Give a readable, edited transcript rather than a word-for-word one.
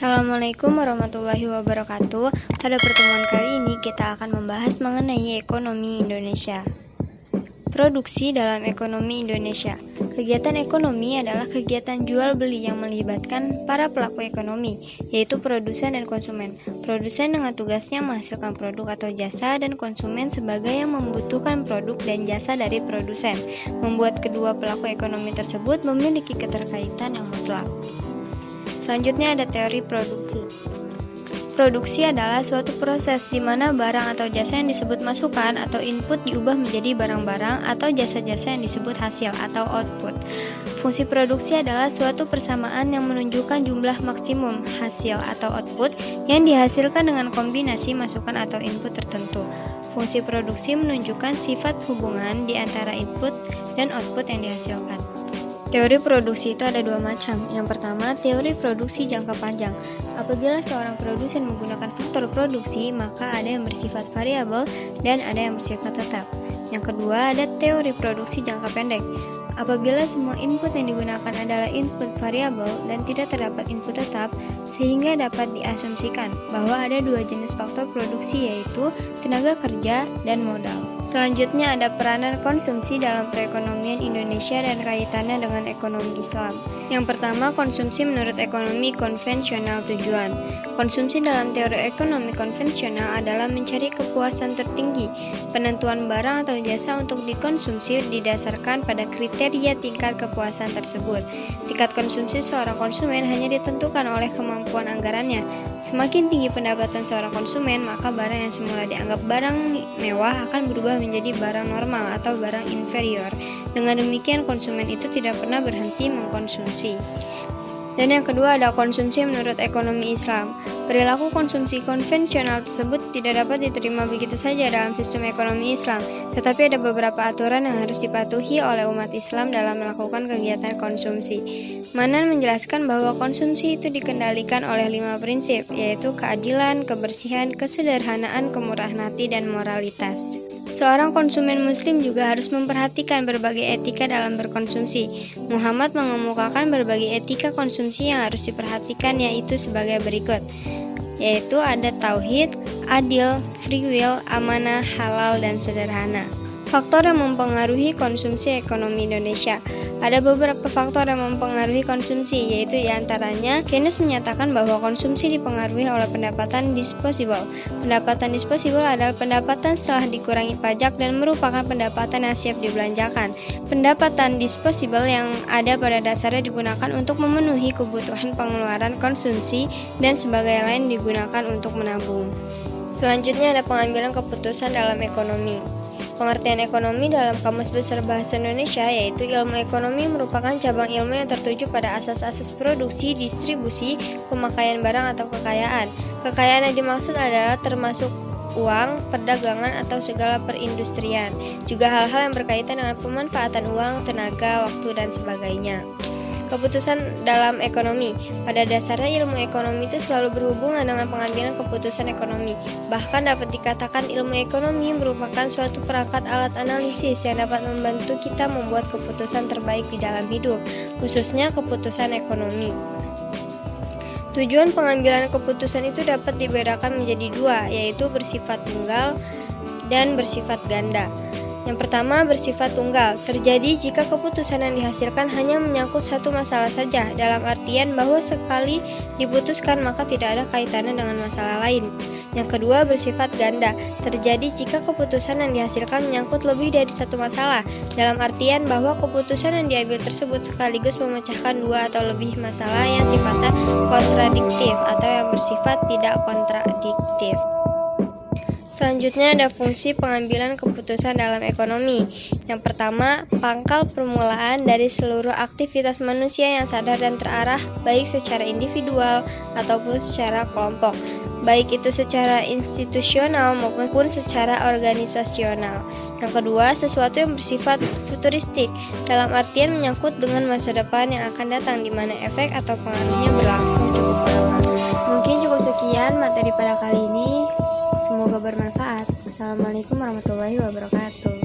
Assalamualaikum warahmatullahi wabarakatuh. Pada pertemuan kali ini kita akan membahas mengenai ekonomi Indonesia. Produksi dalam ekonomi Indonesia. Kegiatan ekonomi adalah kegiatan jual beli yang melibatkan para pelaku ekonomi, yaitu produsen dan konsumen. Produsen dengan tugasnya menghasilkan produk atau jasa, dan konsumen sebagai yang membutuhkan produk dan jasa dari produsen. Membuat kedua pelaku ekonomi tersebut memiliki keterkaitan yang mutlak. Selanjutnya ada teori produksi. Produksi adalah suatu proses di mana barang atau jasa yang disebut masukan atau input diubah menjadi barang-barang atau jasa-jasa yang disebut hasil atau output. Fungsi produksi adalah suatu persamaan yang menunjukkan jumlah maksimum hasil atau output yang dihasilkan dengan kombinasi masukan atau input tertentu. Fungsi produksi menunjukkan sifat hubungan di antara input dan output yang dihasilkan. Teori produksi itu ada dua macam. Yang pertama, teori produksi jangka panjang. Apabila seorang produsen menggunakan faktor produksi, maka ada yang bersifat variabel dan ada yang bersifat tetap. Yang kedua, ada teori produksi jangka pendek. Apabila semua input yang digunakan adalah input variabel dan tidak terdapat input tetap, sehingga dapat diasumsikan bahwa ada dua jenis faktor produksi, yaitu tenaga kerja dan modal. Selanjutnya ada peranan konsumsi dalam perekonomian Indonesia dan kaitannya dengan ekonomi Islam. Yang pertama, konsumsi menurut ekonomi konvensional tujuan. Konsumsi dalam teori ekonomi konvensional adalah mencari kepuasan tertinggi. Penentuan barang atau jasa untuk dikonsumsi didasarkan pada kriteria tingkat kepuasan tersebut. Tingkat konsumsi seorang konsumen hanya ditentukan oleh kemampuan anggarannya. Semakin tinggi pendapatan seorang konsumen, maka barang yang semula dianggap barang mewah akan berubah menjadi barang normal atau barang inferior. Dengan demikian, konsumen itu tidak pernah berhenti mengkonsumsi. Dan yang kedua ada konsumsi menurut ekonomi Islam. Perilaku konsumsi konvensional tersebut tidak dapat diterima begitu saja dalam sistem ekonomi Islam, tetapi ada beberapa aturan yang harus dipatuhi oleh umat Islam dalam melakukan kegiatan konsumsi. Manan menjelaskan bahwa konsumsi itu dikendalikan oleh 5 prinsip, yaitu keadilan, kebersihan, kesederhanaan, kemurahan hati, dan moralitas. Seorang konsumen muslim juga harus memperhatikan berbagai etika dalam berkonsumsi. Muhammad mengemukakan berbagai etika konsumsi yang harus diperhatikan, yaitu sebagai berikut, yaitu ada tauhid, adil, free will, amanah, halal, dan sederhana. Faktor yang mempengaruhi konsumsi ekonomi Indonesia. Ada beberapa faktor yang mempengaruhi konsumsi, yaitu diantaranya Keynes menyatakan bahwa konsumsi dipengaruhi oleh pendapatan disposable. Pendapatan disposable adalah pendapatan setelah dikurangi pajak dan merupakan pendapatan yang siap dibelanjakan. Pendapatan disposable yang ada pada dasarnya digunakan untuk memenuhi kebutuhan pengeluaran konsumsi dan sebagai lain digunakan untuk menabung. Selanjutnya ada pengambilan keputusan dalam ekonomi. Pengertian ekonomi dalam Kamus Besar Bahasa Indonesia yaitu ilmu ekonomi merupakan cabang ilmu yang tertuju pada asas-asas produksi, distribusi, pemakaian barang atau kekayaan. Kekayaan yang dimaksud adalah termasuk uang, perdagangan, atau segala perindustrian. Juga hal-hal yang berkaitan dengan pemanfaatan uang, tenaga, waktu, dan sebagainya. Keputusan dalam ekonomi. Pada dasarnya ilmu ekonomi itu selalu berhubungan dengan pengambilan keputusan ekonomi. Bahkan dapat dikatakan ilmu ekonomi merupakan suatu perangkat alat analisis yang dapat membantu kita membuat keputusan terbaik di dalam hidup, khususnya keputusan ekonomi. Tujuan pengambilan keputusan itu dapat dibedakan menjadi dua, yaitu bersifat tunggal dan bersifat ganda. Yang pertama, bersifat tunggal, terjadi jika keputusan yang dihasilkan hanya menyangkut satu masalah saja, dalam artian bahwa sekali diputuskan maka tidak ada kaitannya dengan masalah lain. Yang kedua, bersifat ganda, terjadi jika keputusan yang dihasilkan menyangkut lebih dari satu masalah, dalam artian bahwa keputusan yang diambil tersebut sekaligus memecahkan dua atau lebih masalah yang sifatnya kontradiktif atau yang bersifat tidak kontradiktif. Selanjutnya ada fungsi pengambilan keputusan dalam ekonomi. Yang pertama, pangkal permulaan dari seluruh aktivitas manusia yang sadar dan terarah, baik secara individual ataupun secara kelompok, baik itu secara institusional maupun secara organisasional. Yang kedua, sesuatu yang bersifat futuristik, dalam artian menyangkut dengan masa depan yang akan datang, di mana efek atau pengaruhnya berlangsung cukup lama. Mungkin cukup sekian materi pada kali ini. Semoga bermanfaat. Wassalamualaikum warahmatullahi wabarakatuh.